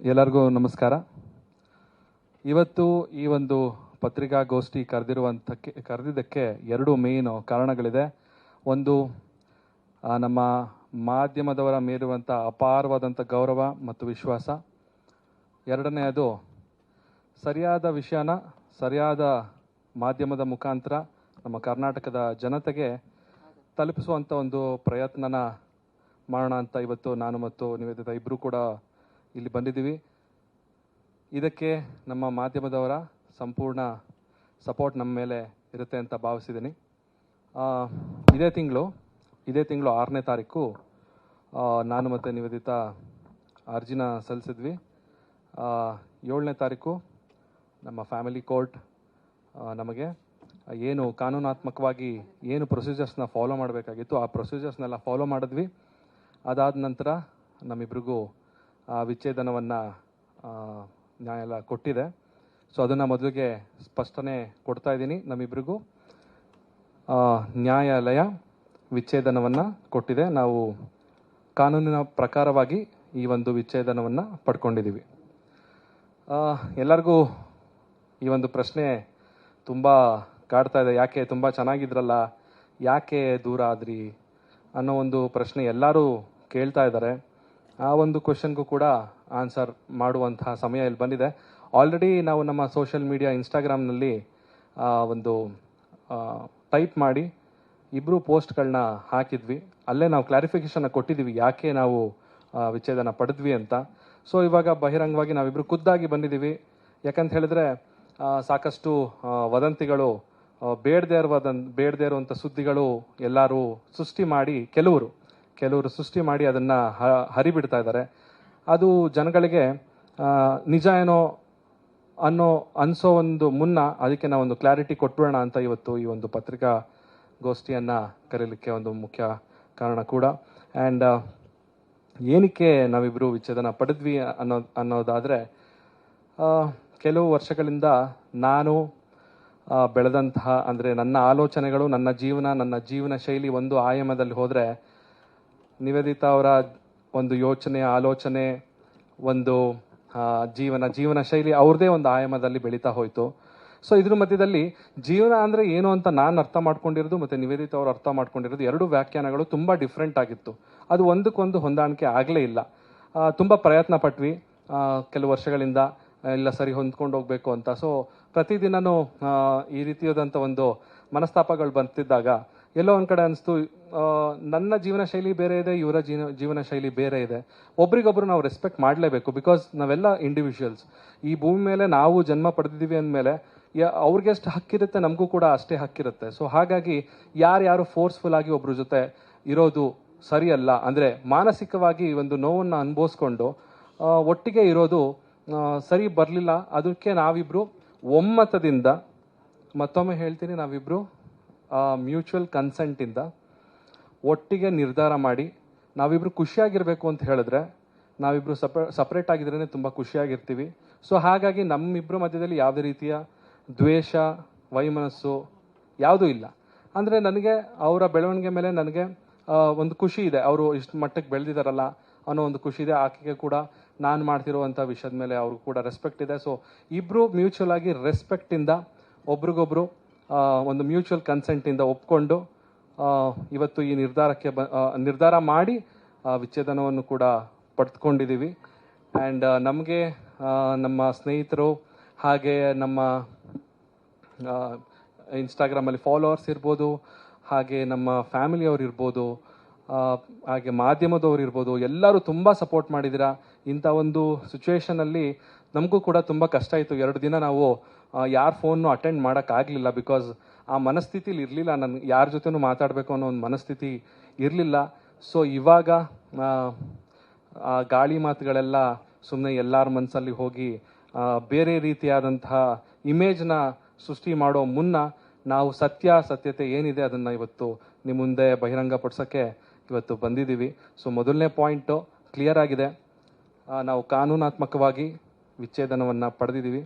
ಎಲ್ಲರಿಗೂ ನಮಸ್ಕಾರ. ಇವತ್ತು ಈ ಒಂದು ಪತ್ರಿಕಾಗೋಷ್ಠಿ ಕರೆದಿದ್ದಕ್ಕೆ ಎರಡು ಮೇನ್ ಕಾರಣಗಳಿದೆ. ಒಂದು, ನಮ್ಮ ಮಾಧ್ಯಮದವರ ಮೇಲಿರುವಂಥ ಅಪಾರವಾದಂಥ ಗೌರವ ಮತ್ತು ವಿಶ್ವಾಸ. ಎರಡನೆಯದು, ಸರಿಯಾದ ವಿಷಯನ ಸರಿಯಾದ ಮಾಧ್ಯಮದ ಮುಖಾಂತರ ನಮ್ಮ ಕರ್ನಾಟಕದ ಜನತೆಗೆ ತಲುಪಿಸುವಂಥ ಒಂದು ಪ್ರಯತ್ನನ ಮಾಡೋಣ ಅಂತ ಇವತ್ತು ನಾನು ಮತ್ತು ನಿವೇದಿತಾ ಇಬ್ಬರು ಕೂಡ ಇಲ್ಲಿ ಬಂದಿದ್ದೀವಿ. ಇದಕ್ಕೆ ನಮ್ಮ ಮಾಧ್ಯಮದವರ ಸಂಪೂರ್ಣ ಸಪೋರ್ಟ್ ನಮ್ಮ ಮೇಲೆ ಇರುತ್ತೆ ಅಂತ ಭಾವಿಸಿದ್ದೀನಿ. ಇದೇ ತಿಂಗಳು 6ನೇ ತಾರೀಕು ನಾನು ಮತ್ತು ನಿವೇದಿತಾ ಅರ್ಜಿನ ಸಲ್ಲಿಸಿದ್ವಿ. 7ನೇ ತಾರೀಕು ನಮ್ಮ ಫ್ಯಾಮಿಲಿ ಕೋರ್ಟ್ ನಮಗೆ ಏನು ಕಾನೂನಾತ್ಮಕವಾಗಿ ಏನು ಪ್ರೊಸೀಜರ್ಸ್ನ ಫಾಲೋ ಮಾಡಬೇಕಾಗಿತ್ತು ಆ ಪ್ರೊಸೀಜರ್ಸ್ನೆಲ್ಲ ಫಾಲೋ ಮಾಡಿದ್ವಿ. ಅದಾದ ನಂತರ ನಮ್ಮಿಬ್ರಿಗೂ ವಿಚ್ಛೇದನವನ್ನು ನ್ಯಾಯಾಲಯ ಕೊಟ್ಟಿದೆ. ಸೊ ಅದನ್ನು ಮೊದಲಿಗೆ ಸ್ಪಷ್ಟನೆ ಕೊಡ್ತಾ ಇದ್ದೀನಿ. ನಮ್ಮಿಬ್ರಿಗೂ ನ್ಯಾಯಾಲಯ ವಿಚ್ಛೇದನವನ್ನು ಕೊಟ್ಟಿದೆ. ನಾವು ಕಾನೂನಿನ ಪ್ರಕಾರವಾಗಿ ಈ ಒಂದು ವಿಚ್ಛೇದನವನ್ನು ಪಡ್ಕೊಂಡಿದ್ದೀವಿ. ಎಲ್ಲರಿಗೂ ಈ ಒಂದು ಪ್ರಶ್ನೆ ತುಂಬ ಕಾಡ್ತಾ ಇದೆ. ಯಾಕೆ ತುಂಬ ಚೆನ್ನಾಗಿದ್ರಲ್ಲ, ಯಾಕೆ ದೂರ ಆದ್ರಿ ಅನ್ನೋ ಒಂದು ಪ್ರಶ್ನೆ ಎಲ್ಲರೂ ಕೇಳ್ತಾ ಇದ್ದಾರೆ. ಆ ಒಂದು ಕ್ವೆಶನ್ಗೂ ಕೂಡ ಆನ್ಸರ್ ಮಾಡುವಂತಹ ಸಮಯ ಇಲ್ಲಿ ಬಂದಿದೆ. ಆಲ್ರೆಡಿ ನಾವು ನಮ್ಮ ಸೋಷಿಯಲ್ ಮೀಡಿಯಾ ಇನ್ಸ್ಟಾಗ್ರಾಮ್ನಲ್ಲಿ ಒಂದು ಟೈಪ್ ಮಾಡಿ ಇಬ್ಬರು ಪೋಸ್ಟ್ಗಳನ್ನ ಹಾಕಿದ್ವಿ. ಅಲ್ಲೇ ನಾವು ಕ್ಲಾರಿಫಿಕೇಷನ್ನ ಕೊಟ್ಟಿದ್ದೀವಿ ಯಾಕೆ ನಾವು ವಿಚ್ಛೇದನ ಪಡೆದ್ವಿ ಅಂತ. ಸೊ ಇವಾಗ ಬಹಿರಂಗವಾಗಿ ನಾವಿಬ್ಬರು ಖುದ್ದಾಗಿ ಬಂದಿದ್ದೀವಿ. ಯಾಕಂತ ಹೇಳಿದ್ರೆ ಸಾಕಷ್ಟು ವದಂತಿಗಳು, ಬೇಡದೇ ಇರುವಂಥ ಸುದ್ದಿಗಳು ಎಲ್ಲರೂ ಸೃಷ್ಟಿ ಮಾಡಿ ಕೆಲವರು ಸೃಷ್ಟಿ ಮಾಡಿ ಅದನ್ನು ಹರಿಬಿಡ್ತಾ ಇದ್ದಾರೆ. ಅದು ಜನಗಳಿಗೆ ನಿಜ ಏನೋ ಅನ್ಸೋ ಒಂದು ಮುನ್ನ ಅದಕ್ಕೆ ನಾವೊಂದು ಕ್ಲಾರಿಟಿ ಕೊಟ್ಬಿಡೋಣ ಅಂತ ಇವತ್ತು ಈ ಒಂದು ಪತ್ರಿಕಾಗೋಷ್ಠಿಯನ್ನು ಕರೀಲಿಕ್ಕೆ ಒಂದು ಮುಖ್ಯ ಕಾರಣ ಕೂಡ. ಆ್ಯಂಡ್ ಏನಕ್ಕೆ ನಾವಿಬ್ಬರು ವಿಚ್ಛೇದನ ಪಡೆದ್ವಿ ಅನ್ನೋದಾದರೆ, ಕೆಲವು ವರ್ಷಗಳಿಂದ ನಾನು ಬೆಳೆದಂತಹ, ಅಂದರೆ ನನ್ನ ಆಲೋಚನೆಗಳು, ನನ್ನ ಜೀವನ ಶೈಲಿ ಒಂದು ಆಯಾಮದಲ್ಲಿ ಹೋದರೆ, ನಿವೇದಿತಾ ಅವರ ಒಂದು ಯೋಚನೆ, ಆಲೋಚನೆ, ಒಂದು ಜೀವನ ಶೈಲಿ ಅವ್ರದ್ದೇ ಒಂದು ಆಯಾಮದಲ್ಲಿ ಬೆಳೀತಾ ಹೋಯಿತು. ಸೊ ಇದ್ರ ಮಧ್ಯದಲ್ಲಿ ಜೀವನ ಅಂದರೆ ಏನು ಅಂತ ನಾನು ಅರ್ಥ ಮಾಡ್ಕೊಂಡಿರೋದು ಮತ್ತು ನಿವೇದಿತಾ ಅವರು ಅರ್ಥ ಮಾಡ್ಕೊಂಡಿರೋದು ಎರಡು ವ್ಯಾಖ್ಯಾನಗಳು ತುಂಬ ಡಿಫ್ರೆಂಟ್ ಆಗಿತ್ತು. ಅದು ಒಂದಕ್ಕೊಂದು ಹೊಂದಾಣಿಕೆ ಆಗಲೇ ಇಲ್ಲ. ತುಂಬ ಪ್ರಯತ್ನ ಪಟ್ವಿ ಕೆಲವು ವರ್ಷಗಳಿಂದ, ಇಲ್ಲ ಸರಿ ಹೊಂದ್ಕೊಂಡು ಹೋಗಬೇಕು ಅಂತ. ಸೊ ಪ್ರತಿದಿನವೂ ಈ ರೀತಿಯಾದಂಥ ಒಂದು ಮನಸ್ತಾಪಗಳು ಬರ್ತಿದ್ದಾಗ ಎಲ್ಲೋ ಒಂದು ಕಡೆ ಅನಿಸ್ತು, ನನ್ನ ಜೀವನ ಶೈಲಿ ಬೇರೆ ಇದೆ, ಇವರ ಜೀವನ ಶೈಲಿ ಬೇರೆ ಇದೆ. ಒಬ್ರಿಗೊಬ್ರು ನಾವು ರೆಸ್ಪೆಕ್ಟ್ ಮಾಡಲೇಬೇಕು. ಬಿಕಾಸ್ ನಾವೆಲ್ಲ ಇಂಡಿವಿಜುವಲ್ಸ್. ಈ ಭೂಮಿ ಮೇಲೆ ನಾವು ಜನ್ಮ ಪಡೆದಿದ್ದೀವಿ ಅಂದಮೇಲೆ ಅವ್ರಿಗೆ ಎಷ್ಟು ಹಕ್ಕಿರುತ್ತೆ, ನಮಗೂ ಕೂಡ ಅಷ್ಟೇ ಹಕ್ಕಿರುತ್ತೆ. ಸೊ ಹಾಗಾಗಿ ಯಾರು ಫೋರ್ಸ್ಫುಲ್ ಆಗಿ ಒಬ್ರ ಜೊತೆ ಇರೋದು ಸರಿಯಲ್ಲ. ಅಂದರೆ ಮಾನಸಿಕವಾಗಿ ಒಂದು ನೋವನ್ನು ಅನುಭವಿಸ್ಕೊಂಡು ಒಟ್ಟಿಗೆ ಇರೋದು ಸರಿ ಬರಲಿಲ್ಲ. ಅದಕ್ಕೆ ನಾವಿಬ್ಬರು ಒಮ್ಮತದಿಂದ, ಮತ್ತೊಮ್ಮೆ ಹೇಳ್ತೀನಿ, ನಾವಿಬ್ಬರು ಮ್ಯೂಚುವಲ್ ಕನ್ಸೆಂಟಿಂದ ಒಟ್ಟಿಗೆ ನಿರ್ಧಾರ ಮಾಡಿ ನಾವಿಬ್ಬರು ಖುಷಿಯಾಗಿರಬೇಕು ಅಂತ ಹೇಳಿದ್ರೆ, ನಾವಿಬ್ಬರು ಸಪ್ರೇಟ್ ಆಗಿದ್ರೇ ತುಂಬ ಖುಷಿಯಾಗಿರ್ತೀವಿ. ಸೊ ಹಾಗಾಗಿ ನಮ್ಮಿಬ್ಬರ ಮಧ್ಯದಲ್ಲಿ ಯಾವುದೇ ರೀತಿಯ ದ್ವೇಷ, ವೈಮನಸ್ಸು ಯಾವುದೂ ಇಲ್ಲ. ಅಂದರೆ ನನಗೆ ಅವರ ಬೆಳವಣಿಗೆ ಮೇಲೆ ನನಗೆ ಒಂದು ಖುಷಿ ಇದೆ. ಅವರು ಇಷ್ಟು ಮಟ್ಟಕ್ಕೆ ಬೆಳೆದಿದ್ದಾರಲ್ಲ ಅನ್ನೋ ಒಂದು ಖುಷಿ ಇದೆ. ಆಕೆಗೆ ಕೂಡ ನಾನು ಮಾಡ್ತಿರುವಂಥ ವಿಷಯದ ಮೇಲೆ ಅವ್ರಿಗೂ ಕೂಡ ರೆಸ್ಪೆಕ್ಟ್ ಇದೆ. ಸೊ ಇಬ್ಬರು ಮ್ಯೂಚುವಲ್ ಆಗಿ ರೆಸ್ಪೆಕ್ಟಿಂದ ಒಬ್ರಿಗೊಬ್ರು ಒಂದು ಮ್ಯೂಚುವಲ್ ಕನ್ಸೆಂಟಿಂದ ಒಪ್ಕೊಂಡು ಇವತ್ತು ಈ ನಿರ್ಧಾರ ಮಾಡಿ ವಿಚ್ಛೇದನವನ್ನು ಕೂಡ ಪಡೆದುಕೊಂಡಿದ್ದೀವಿ. ಆ್ಯಂಡ್ ನಮಗೆ ನಮ್ಮ ಸ್ನೇಹಿತರು, ಹಾಗೆ ನಮ್ಮ ಇನ್ಸ್ಟಾಗ್ರಾಮಲ್ಲಿ ಫಾಲೋವರ್ಸ್ ಇರ್ಬೋದು, ಹಾಗೆ ನಮ್ಮ ಫ್ಯಾಮಿಲಿಯವ್ರು ಇರ್ಬೋದು, ಹಾಗೆ ಮಾಧ್ಯಮದವ್ರು ಇರ್ಬೋದು, ಎಲ್ಲರೂ ತುಂಬ ಸಪೋರ್ಟ್ ಮಾಡಿದ್ದೀರಾ. ಇಂಥ ಒಂದು ಸಿಚುವೇಶನಲ್ಲಿ ನಮಗೂ ಕೂಡ ತುಂಬ ಕಷ್ಟ ಆಯಿತು. 2 ದಿನ ನಾವು ಯಾರ ಫೋನ್ನು ಅಟೆಂಡ್ ಮಾಡೋಕ್ಕಾಗಲಿಲ್ಲ. ಬಿಕಾಸ್ ಆ ಮನಸ್ಥಿತಿಲಿ ಇರಲಿಲ್ಲ. ನನಗೆ ಯಾರ ಜೊತೆನೂ ಮಾತಾಡಬೇಕು ಅನ್ನೋ ಒಂದು ಮನಸ್ಥಿತಿ ಇರಲಿಲ್ಲ. ಸೊ ಇವಾಗ ಆ ಗಾಳಿ ಮಾತುಗಳೆಲ್ಲ ಸುಮ್ಮನೆ ಎಲ್ಲರ ಮನಸ್ಸಲ್ಲಿ ಹೋಗಿ ಬೇರೆ ರೀತಿಯಾದಂತಹ ಇಮೇಜ್ನ ಸೃಷ್ಟಿ ಮಾಡೋ ಮುನ್ನ ನಾವು ಸತ್ಯತೆ ಏನಿದೆ ಅದನ್ನು ಇವತ್ತು ನಿಮ್ಮ ಮುಂದೆ ಬಹಿರಂಗಪಡಿಸೋಕ್ಕೆ ಇವತ್ತು ಬಂದಿದ್ದೀವಿ. ಸೊ ಮೊದಲನೇ ಪಾಯಿಂಟು ಕ್ಲಿಯರ್ ಆಗಿದೆ. ನಾವು ಕಾನೂನಾತ್ಮಕವಾಗಿ ವಿಚ್ಛೇದನವನ್ನು ಪಡೆದಿದ್ದೀವಿ.